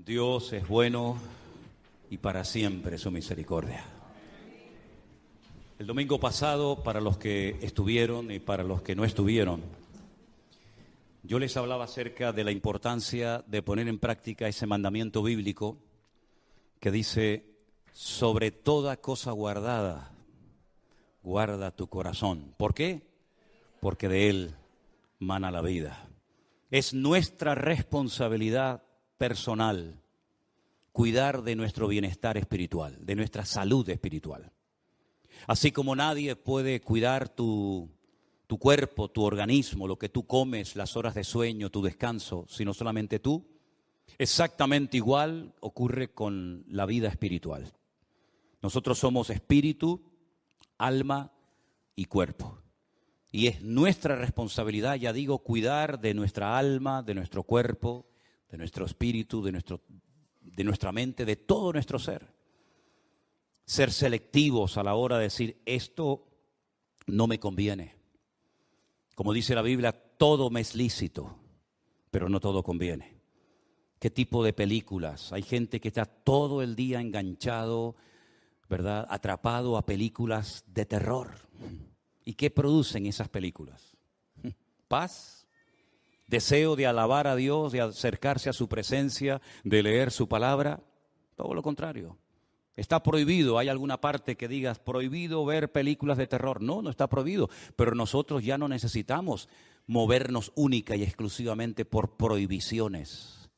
Dios es bueno y para siempre su misericordia. El domingo pasado, para los que estuvieron y para los que no estuvieron, yo les hablaba acerca de la importancia de poner en práctica ese mandamiento bíblico que dice: sobre toda cosa guardada, guarda tu corazón. ¿Por qué? Porque de él mana la vida. Es nuestra responsabilidad personal cuidar de nuestro bienestar espiritual, de nuestra salud espiritual. Así como nadie puede cuidar tu cuerpo, tu organismo, lo que tú comes, las horas de sueño, tu descanso, sino solamente tú, exactamente igual ocurre con la vida espiritual. Nosotros somos espíritu, alma y cuerpo. Y es nuestra responsabilidad, ya digo, cuidar de nuestra alma, de nuestro cuerpo, de nuestro espíritu, de nuestra mente, de todo nuestro ser. Ser selectivos a la hora de decir: esto no me conviene. Como dice la Biblia, todo me es lícito, pero no todo conviene. ¿Qué tipo de películas? Hay gente que está todo el día enganchado, ¿verdad?, atrapado a películas de terror. ¿Y qué producen esas películas? Paz, deseo de alabar a Dios, de acercarse a su presencia, de leer su palabra. Todo lo contrario. Está prohibido. ¿Hay alguna parte que digas prohibido ver películas de terror? No, no está prohibido. Pero nosotros ya no necesitamos movernos única y exclusivamente por prohibiciones.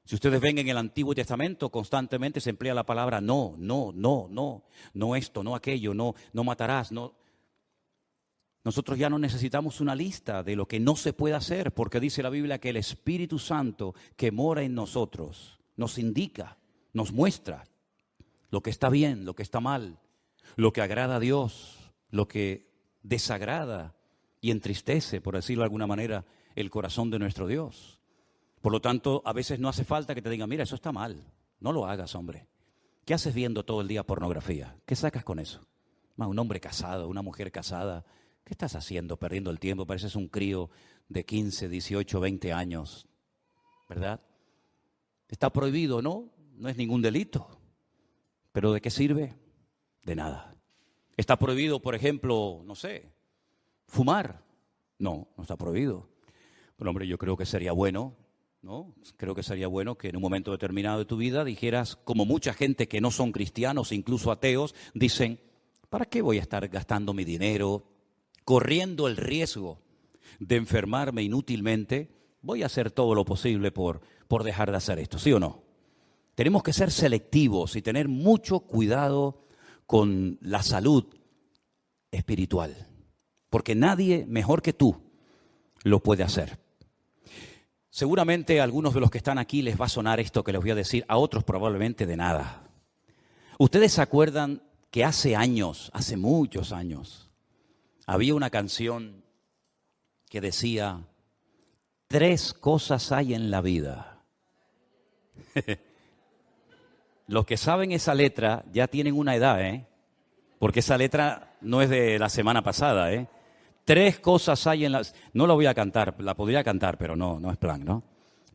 Si ustedes ven en el Antiguo Testamento, constantemente se emplea la palabra no, no, no, no, no esto, no aquello, no matarás, no. Nosotros ya no necesitamos una lista de lo que no se puede hacer, porque dice la Biblia que el Espíritu Santo que mora en nosotros nos indica, nos muestra lo que está bien, lo que está mal, lo que agrada a Dios, lo que desagrada y entristece, por decirlo de alguna manera, el corazón de nuestro Dios. Por lo tanto, a veces no hace falta que te digan: mira, eso está mal, no lo hagas, hombre. ¿Qué haces viendo todo el día pornografía? ¿Qué sacas con eso? Un hombre casado, una mujer casada, ¿qué estás haciendo? Perdiendo el tiempo, pareces un crío de 15, 18, 20 años, ¿verdad? ¿Está prohibido? No, no es ningún delito. ¿Pero de qué sirve? De nada. ¿Está prohibido, por ejemplo, no sé, fumar? No, no está prohibido. Pero hombre, yo creo que sería bueno, ¿no? Creo que sería bueno que en un momento determinado de tu vida dijeras, como mucha gente que no son cristianos, incluso ateos, dicen: ¿para qué voy a estar gastando mi dinero, corriendo el riesgo de enfermarme inútilmente? Voy a hacer todo lo posible por dejar de hacer esto, ¿sí o no? Tenemos que ser selectivos y tener mucho cuidado con la salud espiritual, porque nadie mejor que tú lo puede hacer. Seguramente a algunos de los que están aquí les va a sonar esto que les voy a decir, a otros probablemente de nada. ¿Ustedes se acuerdan que hace años, hace muchos años, había una canción que decía: 3 cosas hay en la vida? Los que saben esa letra ya tienen una edad, porque esa letra no es de la semana pasada, 3 cosas hay en la... No la voy a cantar, la podría cantar, pero no es plan, ¿no?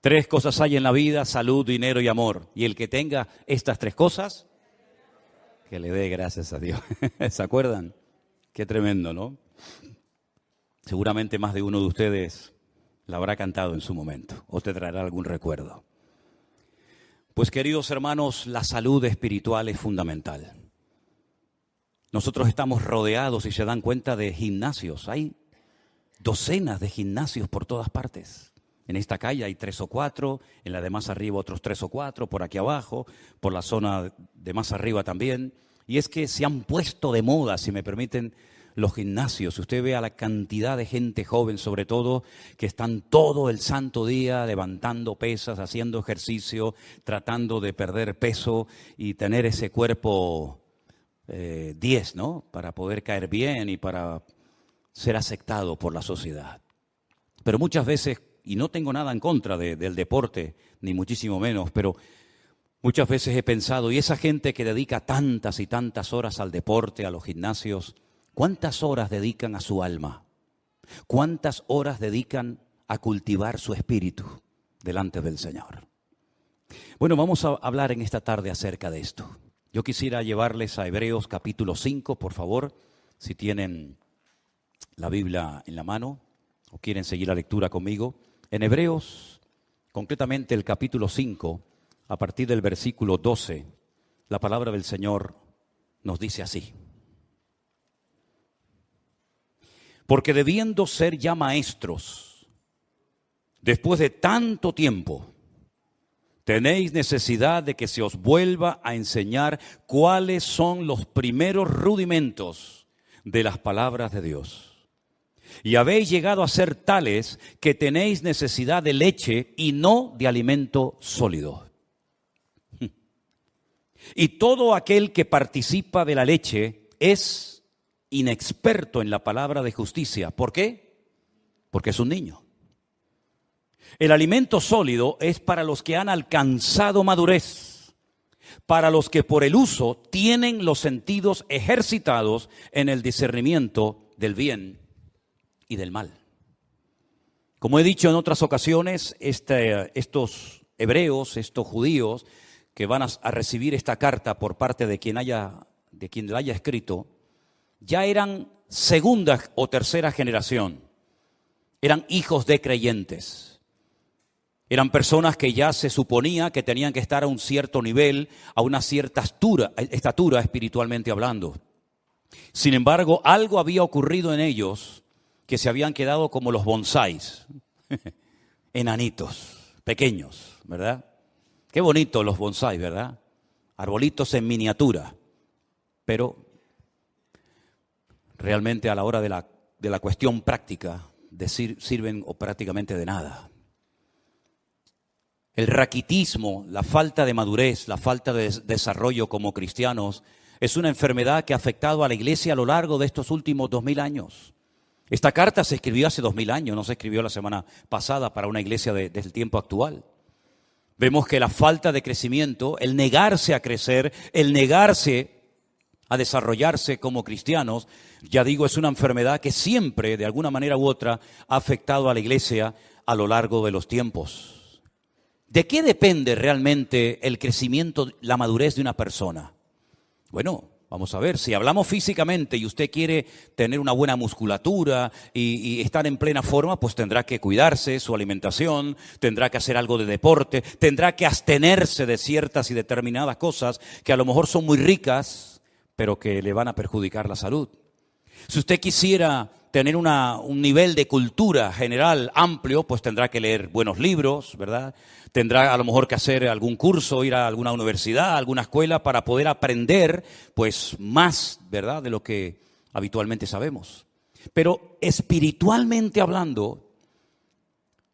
3 cosas hay en la vida: salud, dinero y amor. Y el que tenga estas 3 cosas, que le dé gracias a Dios. ¿Se acuerdan? Qué tremendo, ¿no? Seguramente más de uno de ustedes la habrá cantado en su momento o te traerá algún recuerdo. Pues, queridos hermanos, la salud espiritual es fundamental. Nosotros estamos rodeados, si se dan cuenta, de gimnasios. Hay docenas de gimnasios por todas partes. En esta calle hay 3 o 4, en la de más arriba otros 3 o 4, por aquí abajo, por la zona de más arriba también. Y es que se han puesto de moda, si me permiten, los gimnasios. Usted ve a la cantidad de gente joven, sobre todo, que están todo el santo día levantando pesas, haciendo ejercicio, tratando de perder peso y tener ese cuerpo 10, ¿no? Para poder caer bien y para ser aceptado por la sociedad. Pero muchas veces, y no tengo nada en contra del deporte, ni muchísimo menos, pero muchas veces he pensado, y esa gente que dedica tantas y tantas horas al deporte, a los gimnasios, ¿cuántas horas dedican a su alma? ¿Cuántas horas dedican a cultivar su espíritu delante del Señor? Bueno, vamos a hablar en esta tarde acerca de esto. Yo quisiera llevarles a Hebreos capítulo 5, por favor, si tienen la Biblia en la mano o quieren seguir la lectura conmigo. En Hebreos, concretamente el capítulo 5, a partir del versículo 12, la palabra del Señor nos dice así: porque debiendo ser ya maestros, después de tanto tiempo, tenéis necesidad de que se os vuelva a enseñar cuáles son los primeros rudimentos de las palabras de Dios. Y habéis llegado a ser tales que tenéis necesidad de leche y no de alimento sólido. Y todo aquel que participa de la leche es inexperto en la palabra de justicia. ¿Por qué? Porque es un niño. El alimento sólido es para los que han alcanzado madurez, para los que por el uso tienen los sentidos ejercitados en el discernimiento del bien y del mal. Como he dicho en otras ocasiones, estos hebreos, estos judíos que van a recibir esta carta por parte de quien la haya escrito, ya eran segunda o tercera generación, eran hijos de creyentes. Eran personas que ya se suponía que tenían que estar a un cierto nivel, a una cierta estatura espiritualmente hablando. Sin embargo, algo había ocurrido en ellos que se habían quedado como los bonsáis, enanitos, pequeños, ¿verdad? Qué bonitos los bonsáis, ¿verdad? Arbolitos en miniatura, pero realmente a la hora de la cuestión práctica sirven o prácticamente de nada. El raquitismo, la falta de madurez, la falta de desarrollo como cristianos es una enfermedad que ha afectado a la iglesia a lo largo de estos últimos 2000 años. Esta carta se escribió hace 2000 años, no se escribió la semana pasada para una iglesia del tiempo actual. Vemos que la falta de crecimiento, el negarse a crecer, el negarse a desarrollarse como cristianos, ya digo, es una enfermedad que siempre, de alguna manera u otra, ha afectado a la iglesia a lo largo de los tiempos. ¿De qué depende realmente el crecimiento, la madurez de una persona? Bueno, vamos a ver, si hablamos físicamente y usted quiere tener una buena musculatura y estar en plena forma, pues tendrá que cuidarse su alimentación, tendrá que hacer algo de deporte, tendrá que abstenerse de ciertas y determinadas cosas que a lo mejor son muy ricas, pero que le van a perjudicar la salud. Si usted quisiera tener un nivel de cultura general amplio, pues tendrá que leer buenos libros, ¿verdad? Tendrá a lo mejor que hacer algún curso, ir a alguna universidad, a alguna escuela para poder aprender pues más, ¿verdad?, de lo que habitualmente sabemos. Pero espiritualmente hablando,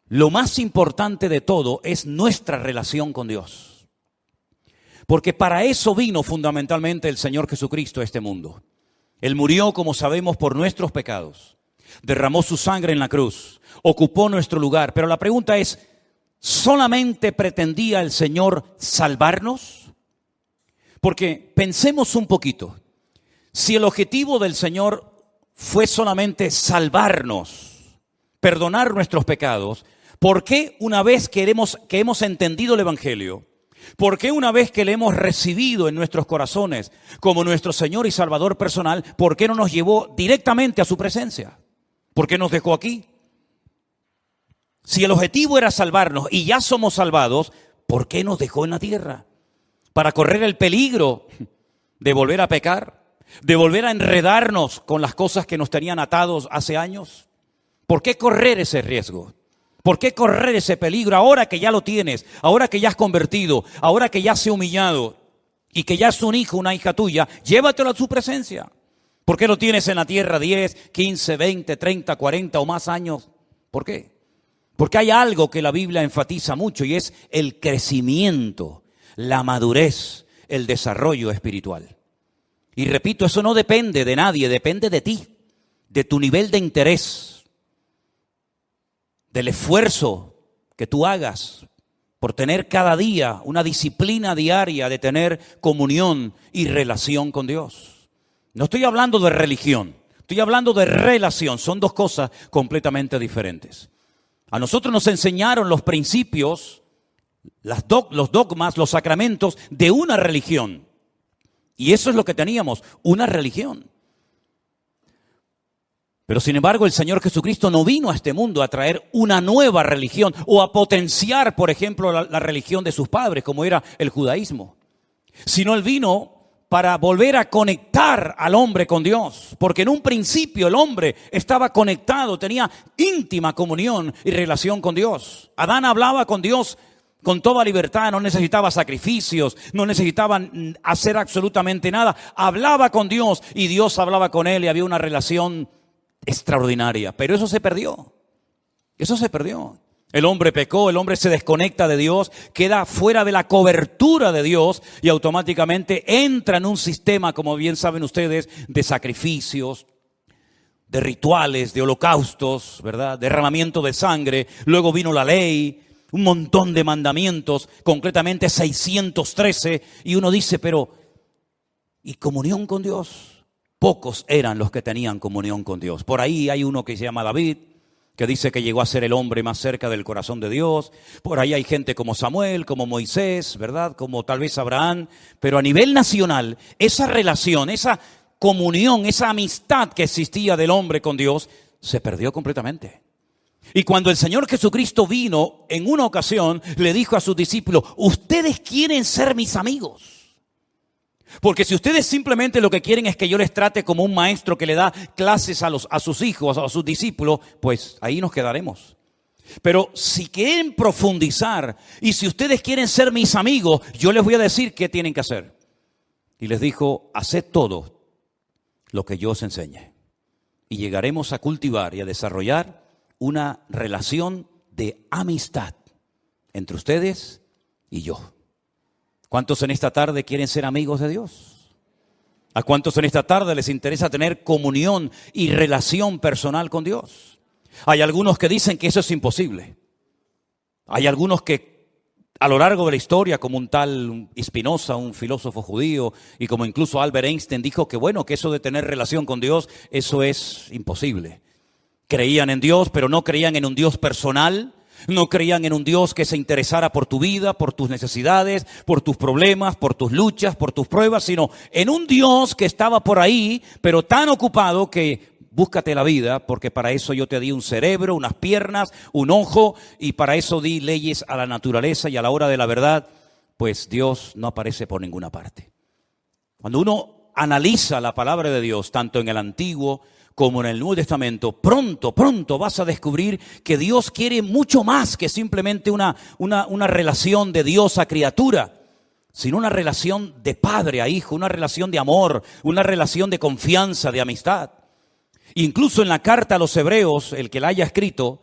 lo más importante de todo es nuestra relación con Dios. Porque para eso vino fundamentalmente el Señor Jesucristo a este mundo. Él murió, como sabemos, por nuestros pecados. Derramó su sangre en la cruz. Ocupó nuestro lugar. Pero la pregunta es, ¿solamente pretendía el Señor salvarnos? Porque pensemos un poquito. Si el objetivo del Señor fue solamente salvarnos, perdonar nuestros pecados, ¿por qué una vez que hemos entendido el Evangelio, por qué una vez que le hemos recibido en nuestros corazones como nuestro Señor y Salvador personal, por qué no nos llevó directamente a su presencia? ¿Por qué nos dejó aquí? Si el objetivo era salvarnos y ya somos salvados, ¿por qué nos dejó en la tierra? ¿Para correr el peligro de volver a pecar? ¿De volver a enredarnos con las cosas que nos tenían atados hace años? ¿Por qué correr ese riesgo? ¿Por qué correr ese peligro ahora que ya lo tienes, ahora que ya has convertido, ahora que ya has humillado y que ya es un hijo, una hija tuya? Llévatelo a su presencia. ¿Por qué lo tienes en la tierra 10, 15, 20, 30, 40 o más años? ¿Por qué? Porque hay algo que la Biblia enfatiza mucho y es el crecimiento, la madurez, el desarrollo espiritual. Y repito, eso no depende de nadie, depende de ti, de tu nivel de interés, del esfuerzo que tú hagas por tener cada día una disciplina diaria de tener comunión y relación con Dios. No estoy hablando de religión, estoy hablando de relación. Son dos cosas completamente diferentes. A nosotros nos enseñaron los principios los dogmas, los sacramentos de una religión. Y eso es lo que teníamos, una religión. Pero sin embargo, el Señor Jesucristo no vino a este mundo a traer una nueva religión o a potenciar, por ejemplo, la religión de sus padres, como era el judaísmo. Sino Él vino para volver a conectar al hombre con Dios. Porque en un principio el hombre estaba conectado, tenía íntima comunión y relación con Dios. Adán hablaba con Dios con toda libertad, no necesitaba sacrificios, no necesitaba hacer absolutamente nada. Hablaba con Dios y Dios hablaba con él y había una relación extraordinaria. Pero eso se perdió. Eso se perdió. El hombre pecó, el hombre se desconecta de Dios, queda fuera de la cobertura de Dios y automáticamente entra en un sistema, como bien saben ustedes, de sacrificios, de rituales, de holocaustos, ¿verdad? Derramamiento de sangre. Luego vino la ley, un montón de mandamientos, concretamente 613, y uno dice, pero ¿y comunión con Dios? Pocos eran los que tenían comunión con Dios. Por ahí hay uno que se llama David, que dice que llegó a ser el hombre más cerca del corazón de Dios. Por ahí hay gente como Samuel, como Moisés, ¿verdad? Como tal vez Abraham. Pero a nivel nacional, esa relación, esa comunión, esa amistad que existía del hombre con Dios, se perdió completamente. Y cuando el Señor Jesucristo vino, en una ocasión, le dijo a sus discípulos, ustedes quieren ser mis amigos. Porque si ustedes simplemente lo que quieren es que yo les trate como un maestro que le da clases a sus hijos, a sus discípulos, pues ahí nos quedaremos. Pero si quieren profundizar y si ustedes quieren ser mis amigos, yo les voy a decir qué tienen que hacer. Y les dijo, haced todo lo que yo os enseñe. Y llegaremos a cultivar y a desarrollar una relación de amistad entre ustedes y yo. ¿Cuántos en esta tarde quieren ser amigos de Dios? ¿A cuántos en esta tarde les interesa tener comunión y relación personal con Dios? Hay algunos que dicen que eso es imposible. Hay algunos que a lo largo de la historia, como un tal Spinoza, un filósofo judío, y como incluso Albert Einstein dijo que bueno, que eso de tener relación con Dios, eso es imposible. Creían en Dios, pero no creían en un Dios personal. No creían en un Dios que se interesara por tu vida, por tus necesidades, por tus problemas, por tus luchas, por tus pruebas, sino en un Dios que estaba por ahí, pero tan ocupado que búscate la vida, porque para eso yo te di un cerebro, unas piernas, un ojo, y para eso di leyes a la naturaleza, y a la hora de la verdad, pues Dios no aparece por ninguna parte. Cuando uno analiza la palabra de Dios, tanto en el Antiguo como en el Nuevo Testamento, pronto vas a descubrir que Dios quiere mucho más que simplemente una relación de Dios a criatura, sino una relación de padre a hijo, una relación de amor, una relación de confianza, de amistad. Incluso en la carta a los Hebreos, el que la haya escrito,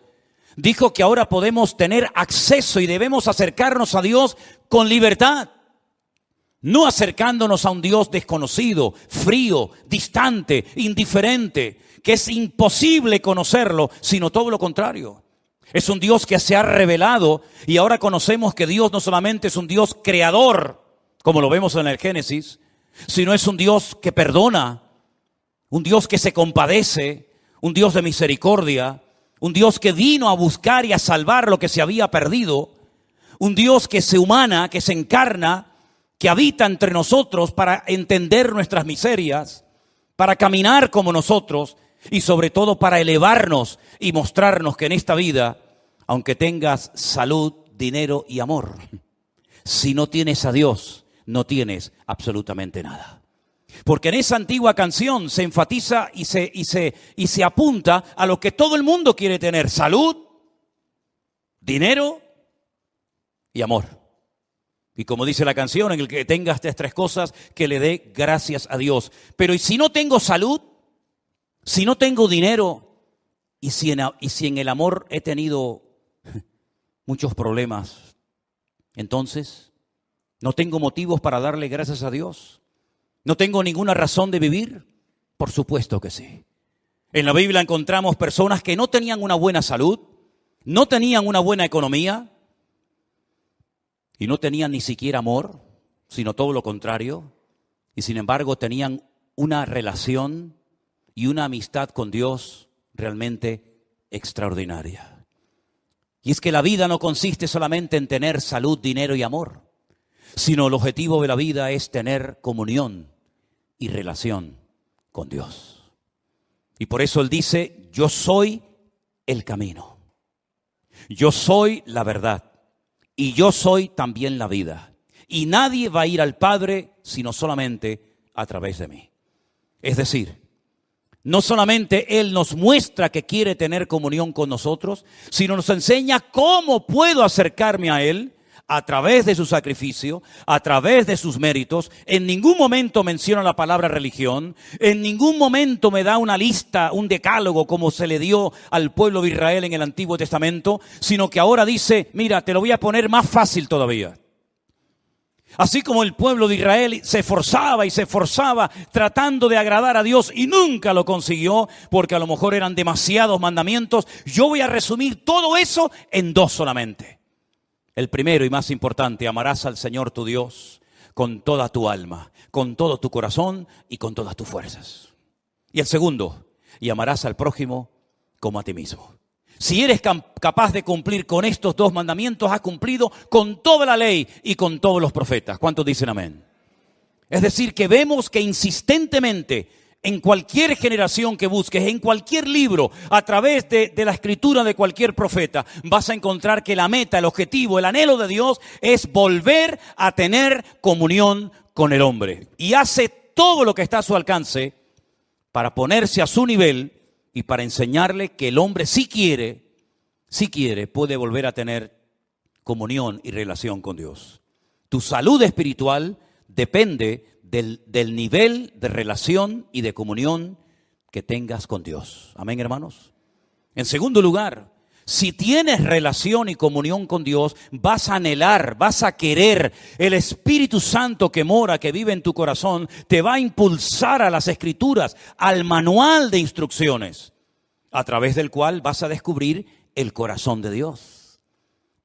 dijo que ahora podemos tener acceso y debemos acercarnos a Dios con libertad. No acercándonos a un Dios desconocido, frío, distante, indiferente, que es imposible conocerlo, sino todo lo contrario. Es un Dios que se ha revelado y ahora conocemos que Dios no solamente es un Dios creador, como lo vemos en el Génesis, sino es un Dios que perdona, un Dios que se compadece, un Dios de misericordia, un Dios que vino a buscar y a salvar lo que se había perdido, un Dios que se humana, que se encarna, que habita entre nosotros para entender nuestras miserias, para caminar como nosotros y sobre todo para elevarnos y mostrarnos que en esta vida, aunque tengas salud, dinero y amor, si no tienes a Dios, no tienes absolutamente nada. Porque en esa antigua canción se enfatiza y se apunta a lo que todo el mundo quiere tener: salud, dinero y amor. Y como dice la canción, en el que tenga estas tres cosas, que le dé gracias a Dios. Pero ¿y si no tengo salud? Si no tengo dinero, y si en el amor he tenido muchos problemas, entonces no tengo motivos para darle gracias a Dios. ¿No tengo ninguna razón de vivir? Por supuesto que sí. En la Biblia encontramos personas que no tenían una buena salud, no tenían una buena economía, y no tenían ni siquiera amor, sino todo lo contrario. Y sin embargo tenían una relación y una amistad con Dios realmente extraordinaria. Y es que la vida no consiste solamente en tener salud, dinero y amor, sino el objetivo de la vida es tener comunión y relación con Dios. Y por eso Él dice, yo soy el camino, yo soy la verdad y yo soy también la vida. Y nadie va a ir al Padre sino solamente a través de mí. Es decir, no solamente Él nos muestra que quiere tener comunión con nosotros, sino nos enseña cómo puedo acercarme a Él a través de su sacrificio, a través de sus méritos. En ningún momento menciona la palabra religión, en ningún momento me da una lista, un decálogo como se le dio al pueblo de Israel en el Antiguo Testamento, sino que ahora dice, mira, te lo voy a poner más fácil todavía. Así como el pueblo de Israel se esforzaba y se esforzaba tratando de agradar a Dios y nunca lo consiguió porque a lo mejor eran demasiados mandamientos, yo voy a resumir todo eso en dos solamente. El primero y más importante, amarás al Señor tu Dios con toda tu alma, con todo tu corazón y con todas tus fuerzas. Y el segundo, y amarás al prójimo como a ti mismo. Si eres capaz de cumplir con estos dos mandamientos, has cumplido con toda la ley y con todos los profetas. ¿Cuántos dicen amén? Es decir, que vemos que insistentemente en cualquier generación que busques, en cualquier libro, a través de la escritura de cualquier profeta, vas a encontrar que la meta, el objetivo, el anhelo de Dios es volver a tener comunión con el hombre. Y hace todo lo que está a su alcance para ponerse a su nivel y para enseñarle que el hombre si quiere, puede volver a tener comunión y relación con Dios. Tu salud espiritual depende del nivel de relación y de comunión que tengas con Dios. Amén, hermanos. En segundo lugar, si tienes relación y comunión con Dios, vas a anhelar, vas a querer. El Espíritu Santo que mora, que vive en tu corazón, te va a impulsar a las Escrituras, al manual de instrucciones, a través del cual vas a descubrir el corazón de Dios.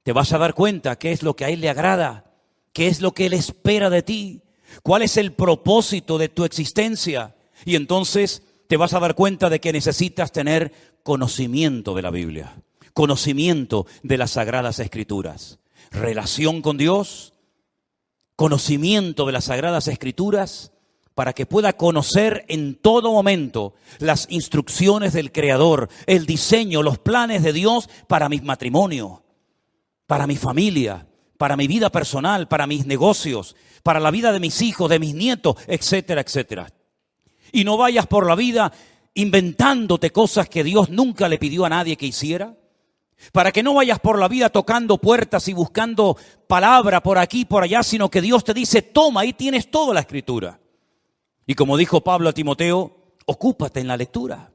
Te vas a dar cuenta qué es lo que a Él le agrada, qué es lo que Él espera de ti, cuál es el propósito de tu existencia. Y entonces te vas a dar cuenta de que necesitas tener conocimiento de la Biblia, conocimiento de las Sagradas Escrituras, relación con Dios, conocimiento de las Sagradas Escrituras, para que pueda conocer en todo momento las instrucciones del Creador, el diseño, los planes de Dios para mi matrimonio, para mi familia, para mi vida personal, para mis negocios, para la vida de mis hijos, de mis nietos, etcétera, etcétera. Y no vayas por la vida inventándote cosas que Dios nunca le pidió a nadie que hiciera. Para que no vayas por la vida tocando puertas y buscando palabra por aquí y por allá, sino que Dios te dice, toma, ahí tienes toda la Escritura. Y como dijo Pablo a Timoteo, ocúpate en la lectura.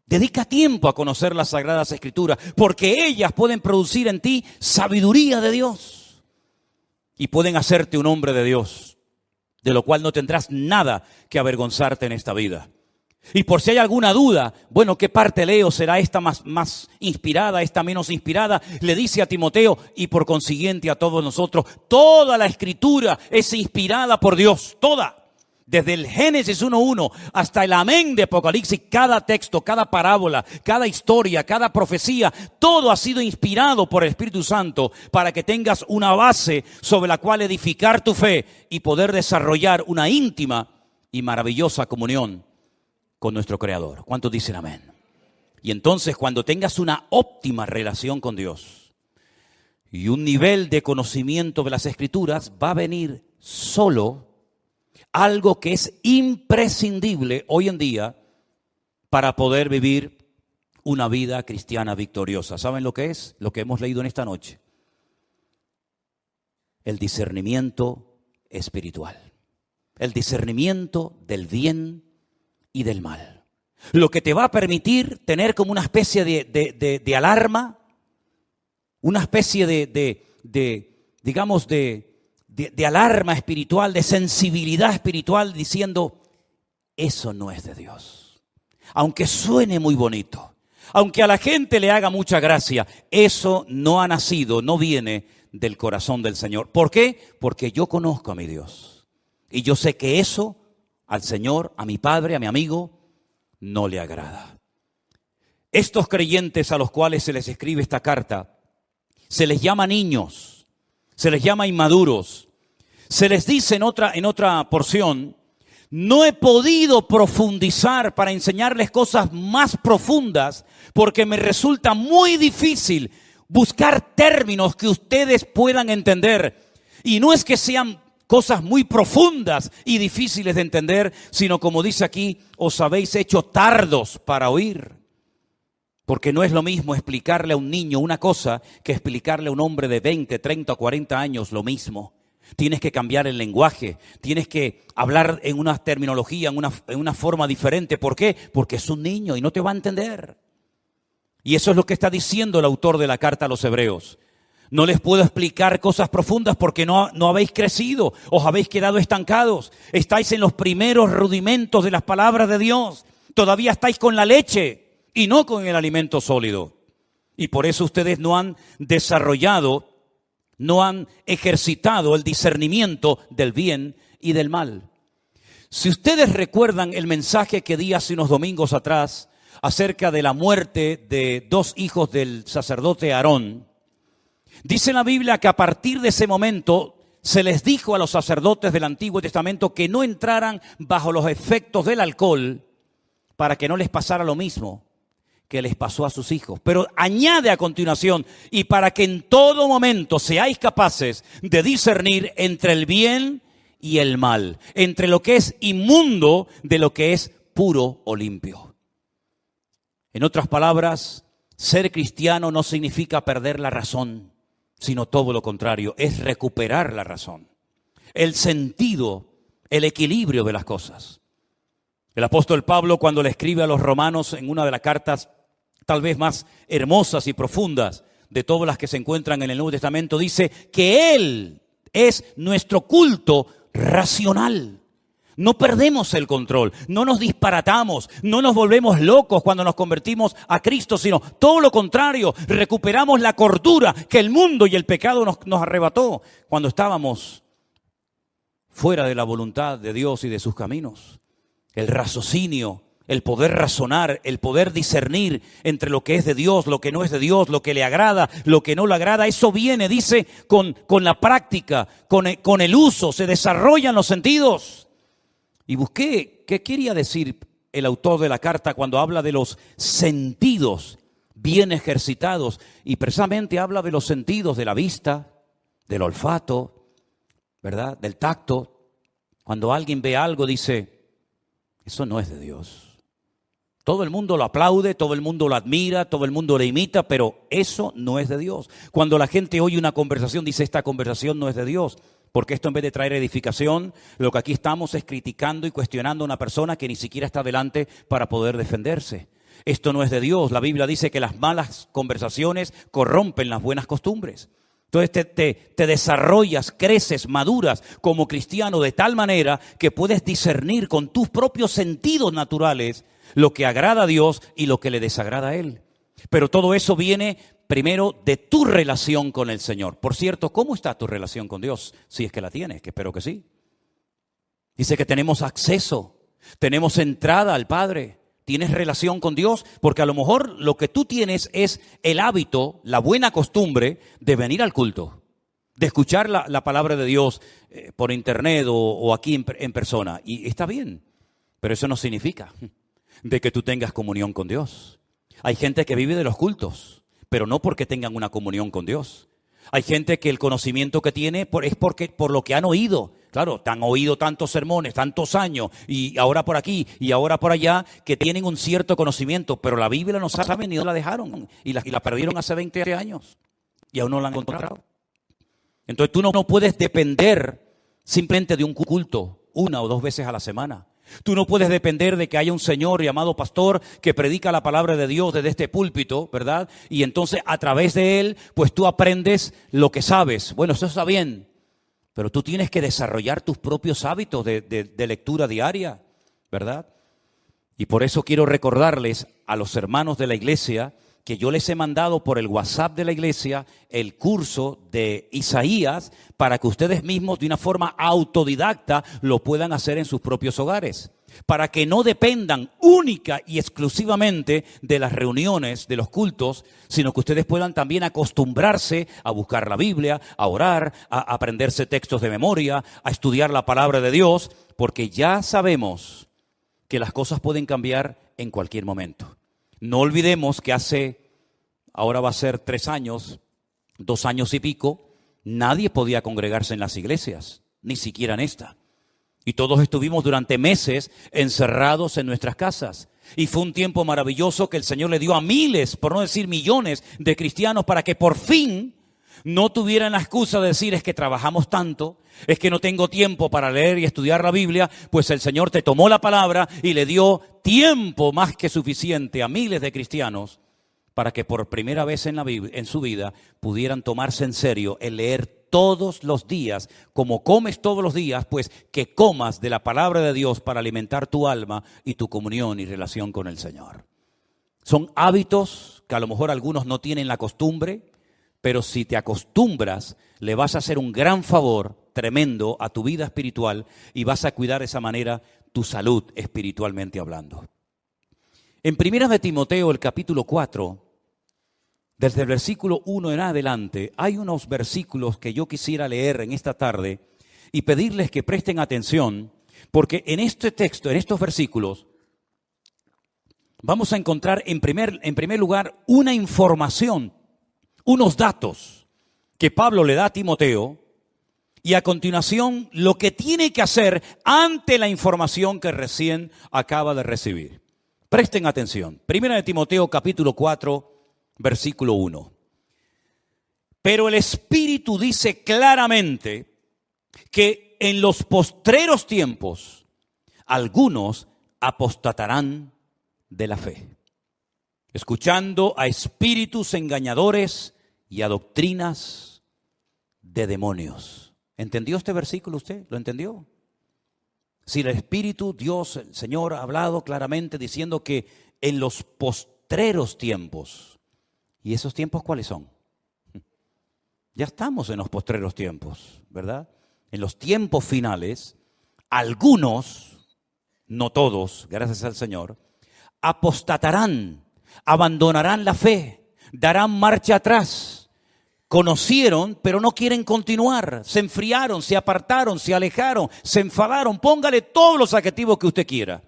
Dedica tiempo a conocer las Sagradas Escrituras, porque ellas pueden producir en ti sabiduría de Dios y pueden hacerte un hombre de Dios, de lo cual no tendrás nada que avergonzarte en esta vida. Y por si hay alguna duda, bueno, ¿qué parte leo? ¿Será esta más inspirada, esta menos inspirada? Le dice a Timoteo y por consiguiente a todos nosotros, toda la Escritura es inspirada por Dios, toda. Desde el Génesis 1:1 hasta el amén de Apocalipsis, cada texto, cada parábola, cada historia, cada profecía, todo ha sido inspirado por el Espíritu Santo para que tengas una base sobre la cual edificar tu fe y poder desarrollar una íntima y maravillosa comunión con nuestro Creador. ¿Cuántos dicen amén? Y entonces cuando tengas una óptima relación con Dios y un nivel de conocimiento de las Escrituras, va a venir solo algo que es imprescindible hoy en día para poder vivir una vida cristiana victoriosa. ¿Saben lo que es? Lo que hemos leído en esta noche. El discernimiento espiritual. El discernimiento del bien y del mal. Lo que te va a permitir tener como una especie de alarma, una especie de alarma espiritual, de sensibilidad espiritual, diciendo, eso no es de Dios. Aunque suene muy bonito, aunque a la gente le haga mucha gracia, eso no ha nacido, no viene del corazón del Señor. ¿Por qué? Porque yo conozco a mi Dios. Y yo sé que eso al Señor, a mi Padre, a mi amigo, no le agrada. Estos creyentes a los cuales se les escribe esta carta Se les llama niños, se les llama inmaduros. Se les dice en otra porción, no he podido profundizar para enseñarles cosas más profundas porque me resulta muy difícil buscar términos que ustedes puedan entender. Y no es que sean cosas muy profundas y difíciles de entender, sino como dice aquí, os habéis hecho tardos para oír. Porque no es lo mismo explicarle a un niño una cosa que explicarle a un hombre de 20, 30 o 40 años lo mismo. Tienes que cambiar el lenguaje, tienes que hablar en una terminología, en una forma diferente. ¿Por qué? Porque es un niño y no te va a entender. Y eso es lo que está diciendo el autor de la carta a los Hebreos. No les puedo explicar cosas profundas porque no habéis crecido, os habéis quedado estancados. Estáis en los primeros rudimentos de las palabras de Dios. Todavía estáis con la leche y no con el alimento sólido. Y por eso ustedes no han desarrollado, no han ejercitado el discernimiento del bien y del mal. Si ustedes recuerdan el mensaje que di hace unos domingos atrás acerca de la muerte de 2 hijos del sacerdote Aarón, dice la Biblia que a partir de ese momento se les dijo a los sacerdotes del Antiguo Testamento que no entraran bajo los efectos del alcohol para que no les pasara lo mismo que les pasó a sus hijos. Pero añade a continuación, y para que en todo momento seáis capaces de discernir entre el bien y el mal, entre lo que es inmundo de lo que es puro o limpio. En otras palabras, ser cristiano no significa perder la razón, sino todo lo contrario, es recuperar la razón, el sentido, el equilibrio de las cosas. El apóstol Pablo, cuando le escribe a los romanos en una de las cartas tal vez más hermosas y profundas de todas las que se encuentran en el Nuevo Testamento, dice que Él es nuestro culto racional. No perdemos el control, no nos disparatamos, no nos volvemos locos cuando nos convertimos a Cristo, sino todo lo contrario, recuperamos la cordura que el mundo y el pecado nos arrebató cuando estábamos fuera de la voluntad de Dios y de sus caminos. El raciocinio, el poder razonar, el poder discernir entre lo que es de Dios, lo que no es de Dios, lo que le agrada, lo que no le agrada, eso viene, dice, con la práctica, con el uso, se desarrollan los sentidos. Y busqué qué quería decir el autor de la carta cuando habla de los sentidos bien ejercitados. Y precisamente habla de los sentidos de la vista, del olfato, ¿verdad? Del tacto. Cuando alguien ve algo dice, eso no es de Dios. Todo el mundo lo aplaude, todo el mundo lo admira, todo el mundo le imita, pero eso no es de Dios. Cuando la gente oye una conversación, dice, esta conversación no es de Dios. Porque esto en vez de traer edificación, lo que aquí estamos es criticando y cuestionando a una persona que ni siquiera está delante para poder defenderse. Esto no es de Dios. La Biblia dice que las malas conversaciones corrompen las buenas costumbres. Entonces te desarrollas, creces, maduras como cristiano de tal manera que puedes discernir con tus propios sentidos naturales lo que agrada a Dios y lo que le desagrada a Él. Pero todo eso viene primero de tu relación con el Señor. Por cierto, ¿cómo está tu relación con Dios? Si es que la tienes, que espero que sí. Dice que tenemos acceso, tenemos entrada al Padre. ¿Tienes relación con Dios? Porque a lo mejor lo que tú tienes es el hábito, la buena costumbre de venir al culto, de escuchar la palabra de Dios por internet o aquí en persona. Y está bien, pero eso no significa de que tú tengas comunión con Dios. Hay gente que vive de los cultos, pero no porque tengan una comunión con Dios. Hay gente que el conocimiento que tiene es por lo que han oído. Claro, han oído tantos sermones, tantos años, y ahora por aquí y ahora por allá, que tienen un cierto conocimiento, pero la Biblia no saben ni dónde la dejaron, y la perdieron hace 20 años, y aún no la han encontrado. Entonces tú no puedes depender simplemente de un culto 1 o 2 veces a la semana. Tú no puedes depender de que haya un señor llamado pastor que predica la palabra de Dios desde este púlpito, ¿verdad? Y entonces a través de él, pues tú aprendes lo que sabes. Bueno, eso está bien, pero tú tienes que desarrollar tus propios hábitos de lectura diaria, ¿verdad? Y por eso quiero recordarles a los hermanos de la iglesia que yo les he mandado por el WhatsApp de la iglesia el curso de Isaías para que ustedes mismos de una forma autodidacta lo puedan hacer en sus propios hogares. para que no dependan única y exclusivamente de las reuniones, de los cultos, sino que ustedes puedan también acostumbrarse a buscar la Biblia, a orar, a aprenderse textos de memoria, a estudiar la palabra de Dios, porque ya sabemos que las cosas pueden cambiar en cualquier momento. No olvidemos que ahora va a ser 3 años, 2 años y pico, nadie podía congregarse en las iglesias, ni siquiera en esta. Y todos estuvimos durante meses encerrados en nuestras casas. Y fue un tiempo maravilloso que el Señor le dio a miles, por no decir millones, de cristianos para que por fin no tuvieran la excusa de decir: es que trabajamos tanto, es que no tengo tiempo para leer y estudiar la Biblia. Pues el Señor te tomó la palabra y le dio tiempo más que suficiente a miles de cristianos para que por primera vez en su vida pudieran tomarse en serio el leer todos los días, como comes todos los días, pues que comas de la palabra de Dios para alimentar tu alma y tu comunión y relación con el Señor. Son hábitos que a lo mejor algunos no tienen la costumbre, pero si te acostumbras, le vas a hacer un gran favor tremendo a tu vida espiritual y vas a cuidar de esa manera tu salud espiritualmente hablando. En 1 de Timoteo, el capítulo 4, desde el versículo 1 en adelante, hay unos versículos que yo quisiera leer en esta tarde y pedirles que presten atención, porque en este texto, en estos versículos, vamos a encontrar en primer lugar una información, unos datos que Pablo le da a Timoteo, y a continuación lo que tiene que hacer ante la información que recién acaba de recibir. Presten atención. 1 de Timoteo capítulo 4, versículo 1. Pero el Espíritu dice claramente que en los postreros tiempos algunos apostatarán de la fe, escuchando a espíritus engañadores y a doctrinas de demonios. ¿Entendió este versículo usted? ¿Lo entendió? Si el Espíritu, Dios, el Señor ha hablado claramente diciendo que en los postreros tiempos. ¿Y esos tiempos cuáles son? Ya estamos en los postreros tiempos, ¿verdad? En los tiempos finales, algunos, no todos, gracias al Señor, apostatarán, abandonarán la fe, darán marcha atrás. Conocieron, pero no quieren continuar. Se enfriaron, se apartaron, se alejaron, se enfadaron. Póngale todos los adjetivos que usted quiera.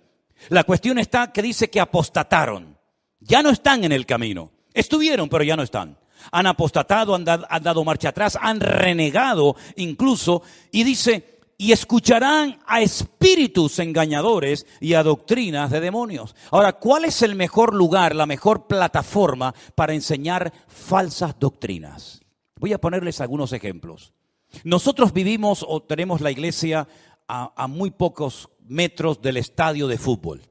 La cuestión está que dice que apostataron. Ya no están en el camino. Estuvieron, pero ya no están. Han apostatado, han dado marcha atrás, han renegado incluso. Y dice, y escucharán a espíritus engañadores y a doctrinas de demonios. Ahora, ¿cuál es el mejor lugar, la mejor plataforma para enseñar falsas doctrinas? Voy a ponerles algunos ejemplos. Nosotros vivimos o tenemos la iglesia a muy pocos metros del estadio de fútbol.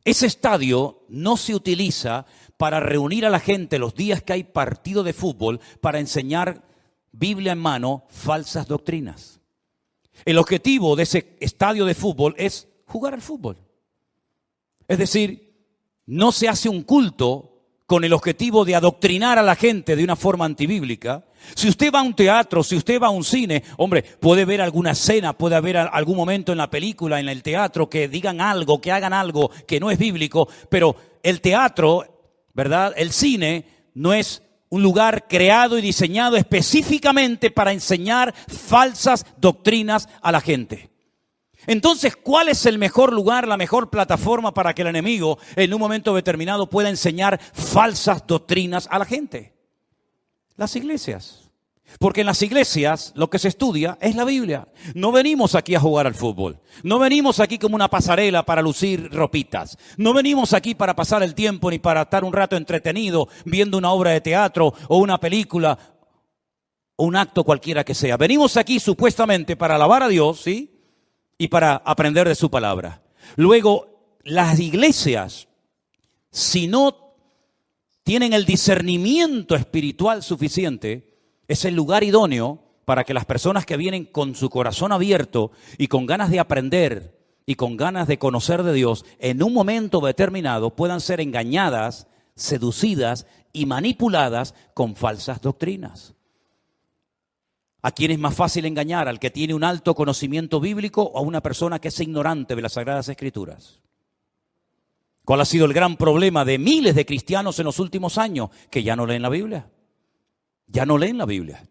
Ese estadio no se utiliza para reunir a la gente los días que hay partido de fútbol para enseñar Biblia en mano falsas doctrinas. El objetivo de ese estadio de fútbol es jugar al fútbol. Es decir, no se hace un culto con el objetivo de adoctrinar a la gente de una forma antibíblica. Si usted va a un teatro, si usted va a un cine, hombre, puede ver alguna escena, puede haber algún momento en la película, en el teatro, que digan algo, que hagan algo que no es bíblico, pero el teatro, ¿verdad? El cine no es un lugar creado y diseñado específicamente para enseñar falsas doctrinas a la gente. Entonces, ¿cuál es el mejor lugar, la mejor plataforma para que el enemigo en un momento determinado pueda enseñar falsas doctrinas a la gente? Las iglesias. Porque en las iglesias lo que se estudia es la Biblia. No venimos aquí a jugar al fútbol. No venimos aquí como una pasarela para lucir ropitas. No venimos aquí para pasar el tiempo ni para estar un rato entretenido viendo una obra de teatro o una película o un acto cualquiera que sea. Venimos aquí supuestamente para alabar a Dios, ¿sí? Y para aprender de su palabra. Luego, las iglesias, si no tienen el discernimiento espiritual suficiente, es el lugar idóneo para que las personas que vienen con su corazón abierto y con ganas de aprender y con ganas de conocer de Dios, en un momento determinado puedan ser engañadas, seducidas y manipuladas con falsas doctrinas. ¿A quién es más fácil engañar? ¿Al que tiene un alto conocimiento bíblico o a una persona que es ignorante de las Sagradas Escrituras? ¿Cuál ha sido el gran problema de miles de cristianos en los últimos años? Que ya no leen la Biblia. Ya no leen la Biblia.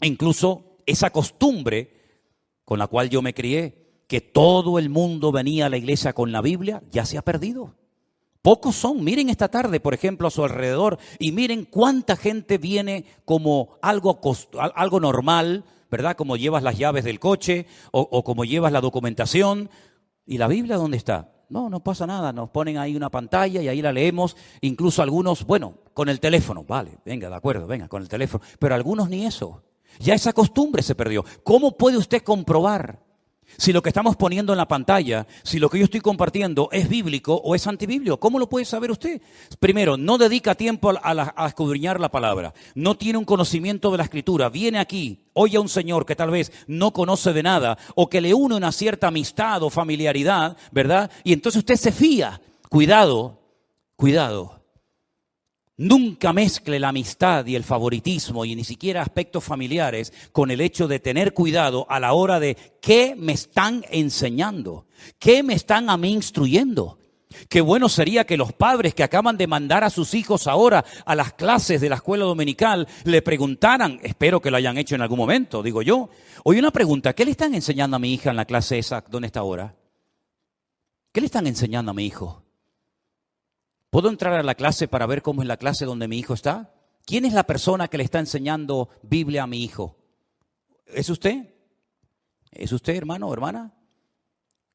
E incluso esa costumbre con la cual yo me crié, que todo el mundo venía a la iglesia con la Biblia, ya se ha perdido. Pocos son. Miren esta tarde, por ejemplo, a su alrededor y miren cuánta gente viene como algo normal, ¿verdad? Como llevas las llaves del coche o como llevas la documentación. ¿Y la Biblia dónde está? No pasa nada. Nos ponen ahí una pantalla y ahí la leemos. Incluso algunos, bueno, con el teléfono. Vale, venga, de acuerdo, venga, con el teléfono. Pero algunos ni eso. Ya esa costumbre se perdió. ¿Cómo puede usted comprobar si lo que estamos poniendo en la pantalla, si lo que yo estoy compartiendo es bíblico o es antibíblico? ¿Cómo lo puede saber usted? Primero, no dedica tiempo a escudriñar la palabra. No tiene un conocimiento de la Escritura. Viene aquí, oye a un señor que tal vez no conoce de nada o que le une una cierta amistad o familiaridad, ¿verdad? Y entonces usted se fía. Cuidado, cuidado. Nunca mezcle la amistad y el favoritismo y ni siquiera aspectos familiares con el hecho de tener cuidado a la hora de qué me están enseñando, qué me están a mí instruyendo. Qué bueno sería que los padres que acaban de mandar a sus hijos ahora a las clases de la escuela dominical le preguntaran, espero que lo hayan hecho en algún momento, digo yo. Oye, una pregunta, ¿qué le están enseñando a mi hija en la clase esa donde está ahora? ¿Qué le están enseñando a mi hijo? ¿Puedo entrar a la clase para ver cómo es la clase donde mi hijo está? ¿Quién es la persona que le está enseñando Biblia a mi hijo? ¿Es usted? ¿Es usted, hermano o hermana?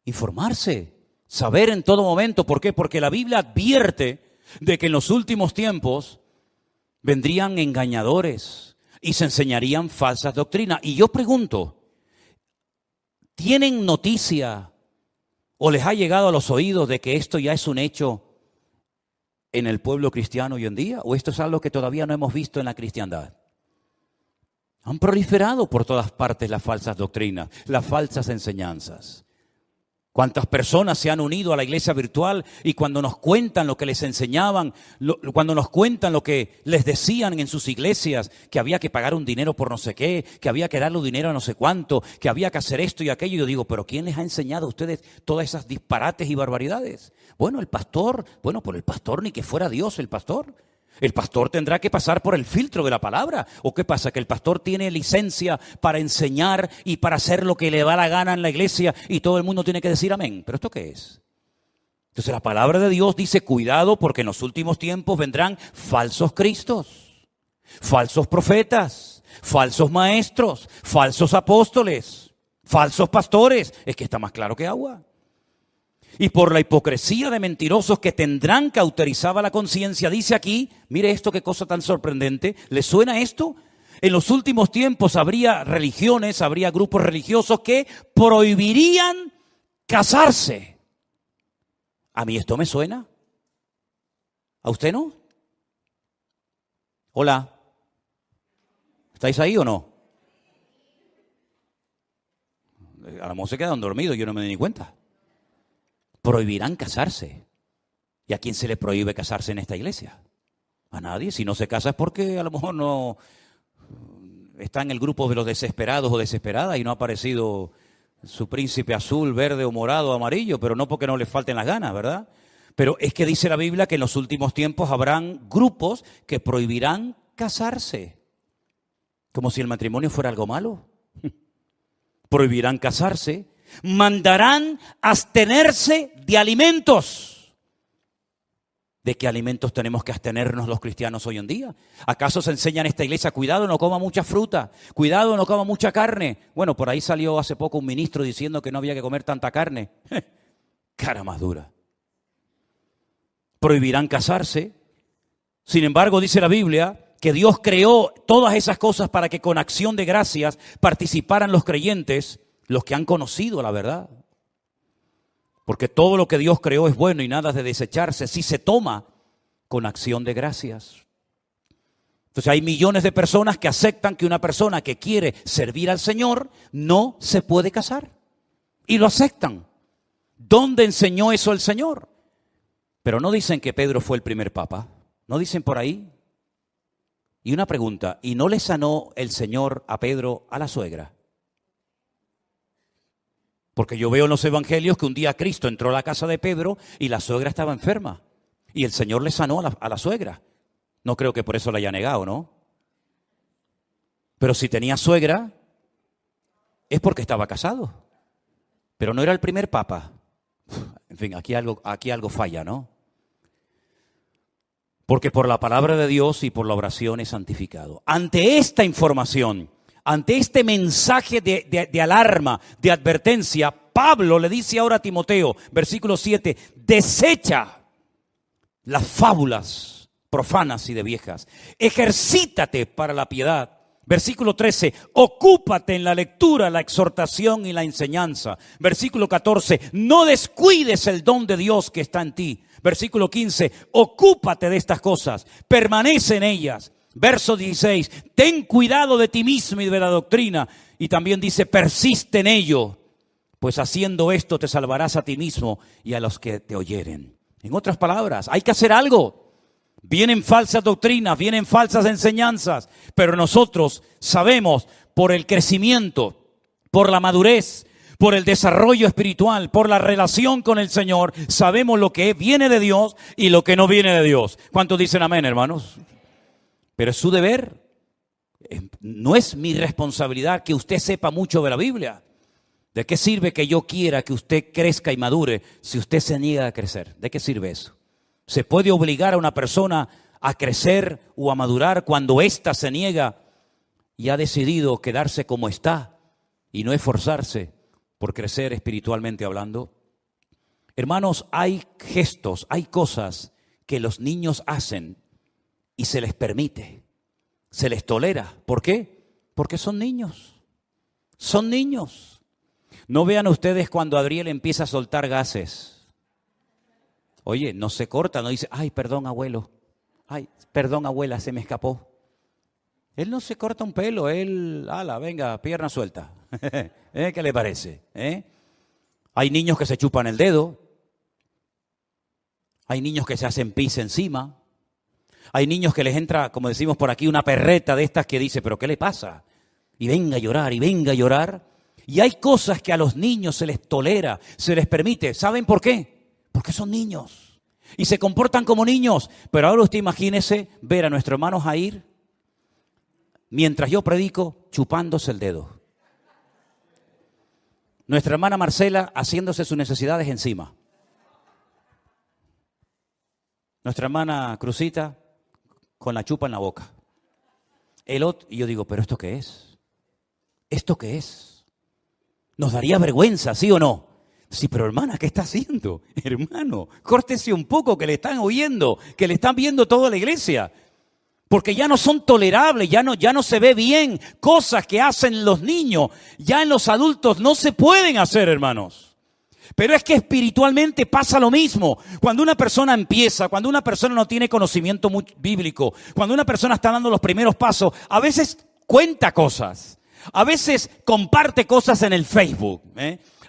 Informarse, saber en todo momento. ¿Por qué? Porque la Biblia advierte de que en los últimos tiempos vendrían engañadores y se enseñarían falsas doctrinas. Y yo pregunto, ¿tienen noticia o les ha llegado a los oídos de que esto ya es un hecho en el pueblo cristiano hoy en día? ¿O esto es algo que todavía no hemos visto en la cristiandad? Han proliferado por todas partes las falsas doctrinas, las falsas enseñanzas. ¿Cuántas personas se han unido a la iglesia virtual y cuando nos cuentan lo que les enseñaban, cuando nos cuentan lo que les decían en sus iglesias, que había que pagar un dinero por no sé qué, que había que darle dinero a no sé cuánto, que había que hacer esto y aquello? Yo digo, ¿pero quién les ha enseñado a ustedes todas esas disparates y barbaridades? Bueno, el pastor, por el pastor ni que fuera Dios el pastor. El pastor tendrá que pasar por el filtro de la palabra. ¿O qué pasa? ¿Que el pastor tiene licencia para enseñar y para hacer lo que le da la gana en la iglesia y todo el mundo tiene que decir amén? ¿Pero esto qué es? Entonces la palabra de Dios dice, cuidado porque en los últimos tiempos vendrán falsos cristos, falsos profetas, falsos maestros, falsos apóstoles, falsos pastores. Es que está más claro que agua. Y por la hipocresía de mentirosos que tendrán cauterizada la conciencia, dice aquí, mire esto, qué cosa tan sorprendente. ¿Le suena esto? En los últimos tiempos habría religiones, habría grupos religiosos que prohibirían casarse. ¿A mí esto me suena? ¿A usted no? Hola. ¿Estáis ahí o no? A lo mejor se quedan dormidos, yo no me di ni cuenta. Prohibirán casarse. ¿Y a quién se le prohíbe casarse en esta iglesia? A nadie. Si no se casa es porque a lo mejor no está en el grupo de los desesperados o desesperadas y no ha aparecido su príncipe azul, verde o morado o amarillo, pero no porque no le falten las ganas, ¿verdad? Pero es que dice la Biblia que en los últimos tiempos habrán grupos que prohibirán casarse. Como si el matrimonio fuera algo malo. Prohibirán casarse. Mandarán abstenerse de alimentos. ¿De qué alimentos tenemos que abstenernos los cristianos hoy en día? ¿Acaso se enseña en esta iglesia, cuidado, no coma mucha fruta, cuidado, no coma mucha carne? Bueno, por ahí salió hace poco un ministro diciendo que no había que comer tanta carne. Cara más dura. Prohibirán casarse. Sin embargo, dice la Biblia que Dios creó todas esas cosas para que con acción de gracias participaran los creyentes, los que han conocido la verdad. Porque todo lo que Dios creó es bueno y nada de desecharse si se toma con acción de gracias. Entonces hay millones de personas que aceptan que una persona que quiere servir al Señor no se puede casar. Y lo aceptan. ¿Dónde enseñó eso el Señor? Pero no dicen que Pedro fue el primer papa. ¿No dicen por ahí? Y una pregunta, ¿y no le sanó el Señor a Pedro a la suegra? Porque yo veo en los evangelios que un día Cristo entró a la casa de Pedro y la suegra estaba enferma. Y el Señor le sanó a la suegra. No creo que por eso la haya negado, ¿no? Pero si tenía suegra, es porque estaba casado. Pero no era el primer papa. En fin, aquí algo falla, ¿no? Porque por la palabra de Dios y por la oración es santificado. Ante esta información, ante este mensaje de alarma, de advertencia, Pablo le dice ahora a Timoteo, versículo 7, desecha las fábulas profanas y de viejas. Ejercítate para la piedad. Versículo 13, ocúpate en la lectura, la exhortación y la enseñanza. Versículo 14, no descuides el don de Dios que está en ti. Versículo 15, ocúpate de estas cosas, permanece en ellas. Verso 16, ten cuidado de ti mismo y de la doctrina. Y también dice, persiste en ello, pues haciendo esto te salvarás a ti mismo y a los que te oyeren. En otras palabras, hay que hacer algo. Vienen falsas doctrinas, vienen falsas enseñanzas, pero nosotros sabemos por el crecimiento, por la madurez, por el desarrollo espiritual, por la relación con el Señor, sabemos lo que viene de Dios y lo que no viene de Dios. ¿Cuántos dicen amén, hermanos? Pero es su deber. No es mi responsabilidad que usted sepa mucho de la Biblia. ¿De qué sirve que yo quiera que usted crezca y madure si usted se niega a crecer? ¿De qué sirve eso? ¿Se puede obligar a una persona a crecer o a madurar cuando ésta se niega y ha decidido quedarse como está y no esforzarse por crecer espiritualmente hablando? Hermanos, hay gestos, hay cosas que los niños hacen y se les permite, se les tolera. ¿Por qué? Porque son niños. Son niños. No vean ustedes cuando Adriel empieza a soltar gases. Oye, no se corta, no dice, ay, perdón, abuelo. Ay, perdón, abuela, se me escapó. Él no se corta un pelo, él, ala, venga, pierna suelta. ¿Qué le parece? Hay niños que se chupan el dedo. Hay niños que se hacen pis encima. Hay niños que les entra, como decimos por aquí, una perreta de estas que dice, ¿pero qué le pasa? Y venga a llorar, y venga a llorar. Y hay cosas que a los niños se les tolera, se les permite. ¿Saben por qué? Porque son niños y se comportan como niños. Pero ahora usted imagínese ver a nuestro hermano Jair, mientras yo predico, chupándose el dedo. Nuestra hermana Marcela haciéndose sus necesidades encima. Nuestra hermana Cruzita con la chupa en la boca. El otro, y yo digo, ¿pero esto qué es? ¿Esto qué es? ¿Nos daría vergüenza, sí o no? Sí, pero hermana, ¿qué está haciendo? Hermano, córtese un poco, que le están oyendo, que le están viendo toda la iglesia. Porque ya no son tolerables, ya no se ve bien. Cosas que hacen los niños, ya en los adultos no se pueden hacer, hermanos. Pero es que espiritualmente pasa lo mismo. Cuando una persona empieza, cuando una persona no tiene conocimiento bíblico, cuando una persona está dando los primeros pasos, a veces cuenta cosas, a veces comparte cosas en el Facebook,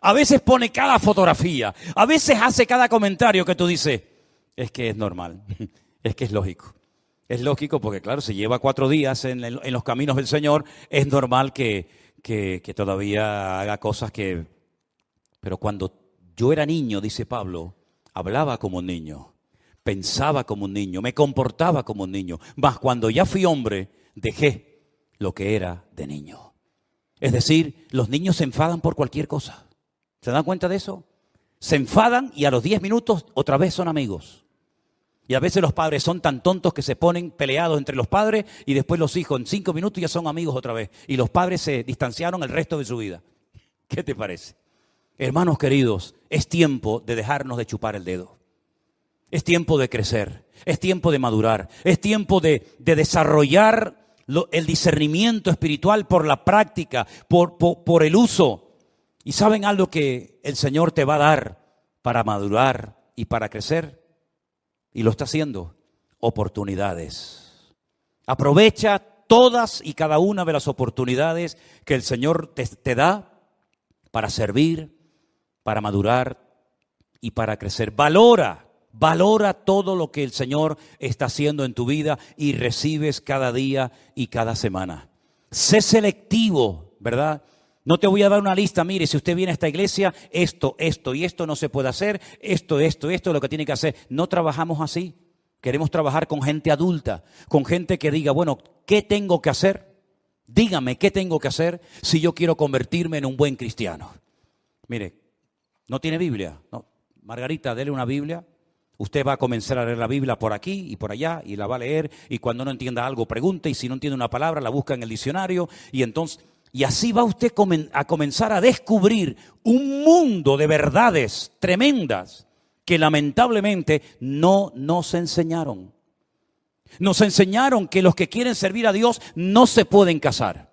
a veces pone cada fotografía, a veces hace cada comentario que tú dices, es que es normal, es que es lógico. Es lógico porque, claro, si lleva 4 días en los caminos del Señor, es normal que todavía haga cosas que... Pero cuando yo era niño, dice Pablo, hablaba como un niño, pensaba como un niño, me comportaba como un niño. Mas cuando ya fui hombre, dejé lo que era de niño. Es decir, los niños se enfadan por cualquier cosa. ¿Se dan cuenta de eso? Se enfadan y a los 10 minutos otra vez son amigos. Y a veces los padres son tan tontos que se ponen peleados entre los padres y después los hijos en 5 minutos ya son amigos otra vez. Y los padres se distanciaron el resto de su vida. ¿Qué te parece? Hermanos queridos, es tiempo de dejarnos de chupar el dedo. Es tiempo de crecer, es tiempo de madurar, es tiempo de desarrollar el discernimiento espiritual por la práctica, por el uso. ¿Y saben algo que el Señor te va a dar para madurar y para crecer? Y lo está haciendo. Oportunidades. Aprovecha todas y cada una de las oportunidades que el Señor te da para servir, para madurar y para crecer. Valora Valora todo lo que el Señor está haciendo en tu vida y recibes cada día y cada semana. Sé selectivo, ¿verdad? No te voy a dar una lista, mire, si usted viene a esta iglesia, esto y esto no se puede hacer, esto es lo que tiene que hacer. No trabajamos así. Queremos trabajar con gente adulta, con gente que diga, bueno, ¿qué tengo que hacer? Dígame, ¿qué tengo que hacer si yo quiero convertirme en un buen cristiano? Mire, ¿no tiene Biblia? No. Margarita, dele una Biblia. Usted va a comenzar a leer la Biblia por aquí y por allá y la va a leer, y cuando no entienda algo pregunte, y si no entiende una palabra la busca en el diccionario, y así va usted a comenzar a descubrir un mundo de verdades tremendas que lamentablemente no nos enseñaron. Nos enseñaron que los que quieren servir a Dios no se pueden casar.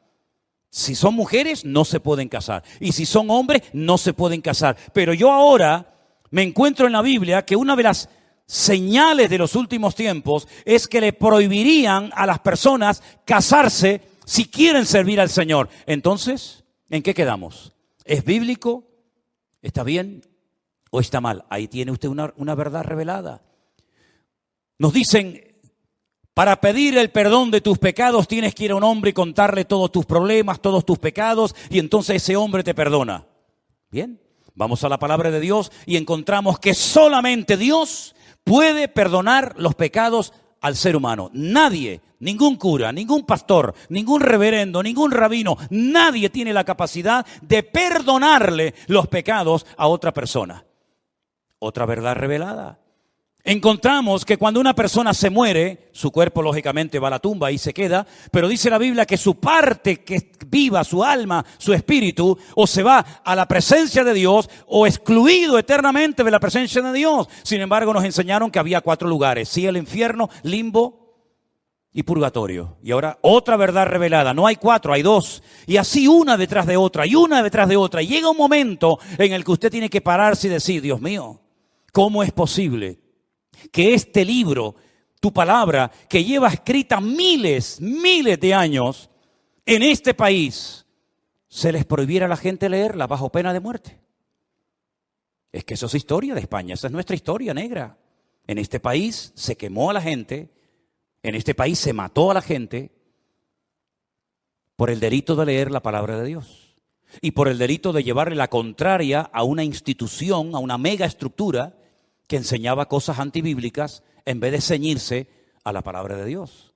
Si son mujeres, no se pueden casar. Y si son hombres, no se pueden casar. Pero yo ahora me encuentro en la Biblia que una de las señales de los últimos tiempos es que le prohibirían a las personas casarse si quieren servir al Señor. Entonces, ¿en qué quedamos? ¿Es bíblico? ¿Está bien o está mal? Ahí tiene usted una verdad revelada. Nos dicen, para pedir el perdón de tus pecados tienes que ir a un hombre y contarle todos tus problemas, todos tus pecados, y entonces ese hombre te perdona. Bien, vamos a la palabra de Dios y encontramos que solamente Dios puede perdonar los pecados al ser humano. Nadie, ningún cura, ningún pastor, ningún reverendo, ningún rabino, nadie tiene la capacidad de perdonarle los pecados a otra persona. Otra verdad revelada. Encontramos que cuando una persona se muere, su cuerpo lógicamente va a la tumba y se queda, pero dice la Biblia que su parte que viva, su alma, su espíritu, o se va a la presencia de Dios o excluido eternamente de la presencia de Dios. Sin embargo, nos enseñaron que había 4 lugares: cielo, infierno, limbo y purgatorio. Y ahora otra verdad revelada: no hay 4, hay 2. Y así una detrás de otra y una detrás de otra. Y llega un momento en el que usted tiene que pararse y decir, Dios mío, ¿cómo es posible que este libro, tu palabra, que lleva escrita miles de años en este país, se les prohibiera a la gente leerla bajo pena de muerte? Es que eso es historia de España, esa es nuestra historia negra. En este país se quemó a la gente, en este país se mató a la gente por el delito de leer la palabra de Dios y por el delito de llevarle la contraria a una institución, a una mega estructura que enseñaba cosas antibíblicas en vez de ceñirse a la palabra de Dios.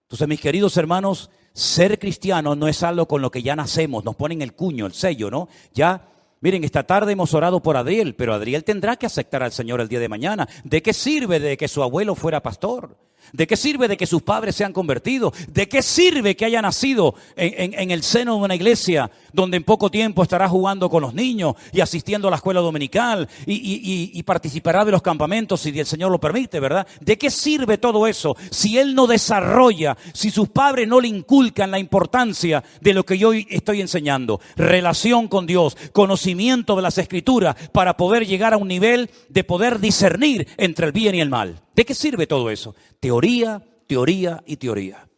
Entonces, mis queridos hermanos, ser cristiano no es algo con lo que ya nacemos, nos ponen el cuño, el sello, ¿no? Ya, miren, esta tarde hemos orado por Adriel, pero Adriel tendrá que aceptar al Señor el día de mañana. ¿De qué sirve de que su abuelo fuera pastor? ¿De qué sirve de que sus padres se han convertido? ¿De qué sirve que haya nacido en el seno de una iglesia donde en poco tiempo estará jugando con los niños y asistiendo a la escuela dominical y participará de los campamentos si el Señor lo permite, ¿verdad? ¿De qué sirve todo eso si él no desarrolla, si sus padres no le inculcan la importancia de lo que yo estoy enseñando? Relación con Dios, conocimiento de las Escrituras para poder llegar a un nivel de poder discernir entre el bien y el mal. ¿De qué sirve todo eso? Teoría, teoría y teoría.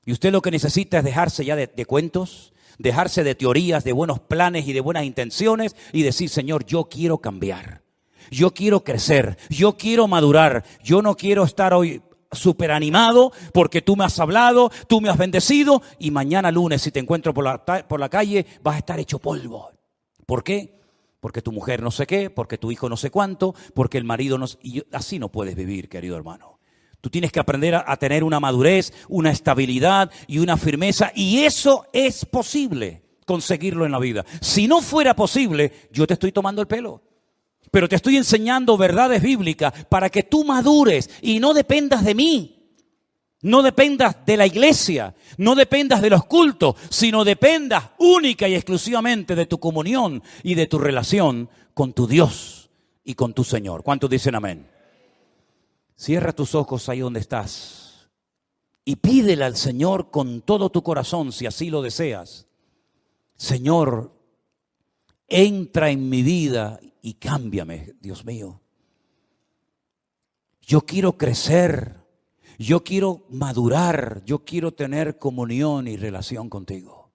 Y usted lo que necesita es dejarse ya de cuentos, dejarse de teorías, de buenos planes y de buenas intenciones y decir, Señor, yo quiero cambiar, yo quiero crecer, yo quiero madurar, yo no quiero estar hoy súper animado porque tú me has hablado, tú me has bendecido y mañana lunes si te encuentro por la calle vas a estar hecho polvo. ¿Por qué? Porque tu mujer no sé qué, porque tu hijo no sé cuánto, porque el marido no sé... Y así no puedes vivir, querido hermano. Tú tienes que aprender a tener una madurez, una estabilidad y una firmeza. Y eso es posible conseguirlo en la vida. Si no fuera posible, yo te estoy tomando el pelo. Pero te estoy enseñando verdades bíblicas para que tú madures y no dependas de mí. No dependas de la iglesia, no dependas de los cultos, sino dependas única y exclusivamente de tu comunión y de tu relación con tu Dios y con tu Señor. ¿Cuántos dicen amén? Cierra tus ojos ahí donde estás y pídele al Señor con todo tu corazón, si así lo deseas. Señor, entra en mi vida y cámbiame, Dios mío. Yo quiero crecer. Yo quiero madurar, yo quiero tener comunión y relación contigo.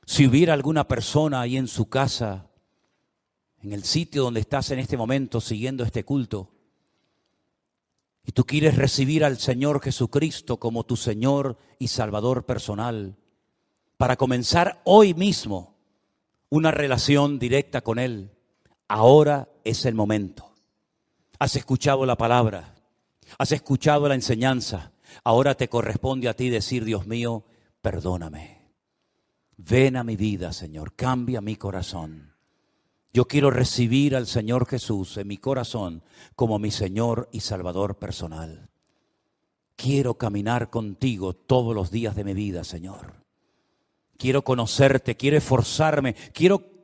Si hubiera alguna persona ahí en su casa, en el sitio donde estás en este momento siguiendo este culto, y tú quieres recibir al Señor Jesucristo como tu Señor y Salvador personal, para comenzar hoy mismo una relación directa con Él, ahora es el momento. Has escuchado la palabra, has escuchado la enseñanza, ahora te corresponde a ti decir: Dios mío, perdóname. Ven a mi vida, Señor, cambia mi corazón. Yo quiero recibir al Señor Jesús en mi corazón como mi Señor y Salvador personal. Quiero caminar contigo todos los días de mi vida, Señor. Quiero conocerte, quiero esforzarme, quiero